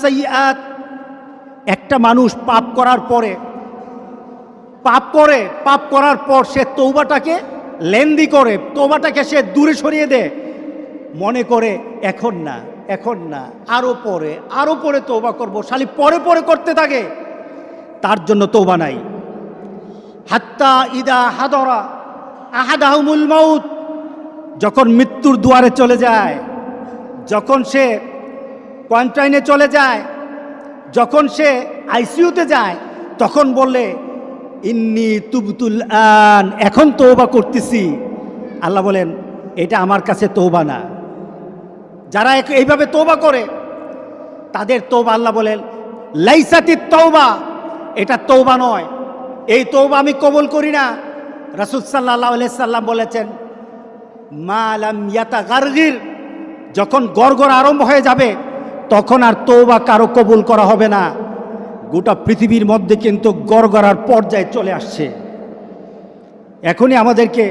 সাইয়্যাত, একটা মানুষ পাপ করার পর সে তওবাটাকে লেন্দি করে, তওবাটাকে সে দূরে সরিয়ে দেয়, মনে করে এখন না আরো পরে তওবা করব, শালি পরে করতে থাকে, তার জন্য তওবা নাই। হাত্তা ইদা হাদরা আহাদাহুমুল মাউত, যখন মৃত্যুর দুয়ারে চলে যায়, যখন সে কোয়ারেন্টাইনে চলে যায়, যখন সে আইসিইউতে যায়, তখন বললে ইন্নী তুবতুল আন, এখন তওবা করতেছি। আল্লাহ বলেন এটা আমার কাছে তওবা না। যারা এইভাবে তওবা করে তাদের তওবা আল্লাহ বলেন লাইসাতিত তওবা, এটা তওবা নয়, এই তওবা আমি কবুল করি না। রাসূল সাল্লাল্লাহু আলাইহি সাল্লাম বলেছেন মা লাম ইয়াতাগারগির, যখন গড়গড় আরম্ভ হয়ে যাবে তখন আর তওবা কারো কবুল করা হবে না। গোটা পৃথিবীর মধ্যে কিন্তু গড়গড়ার পর্যায়ে চলে আসছে। এখনই আমাদেরকে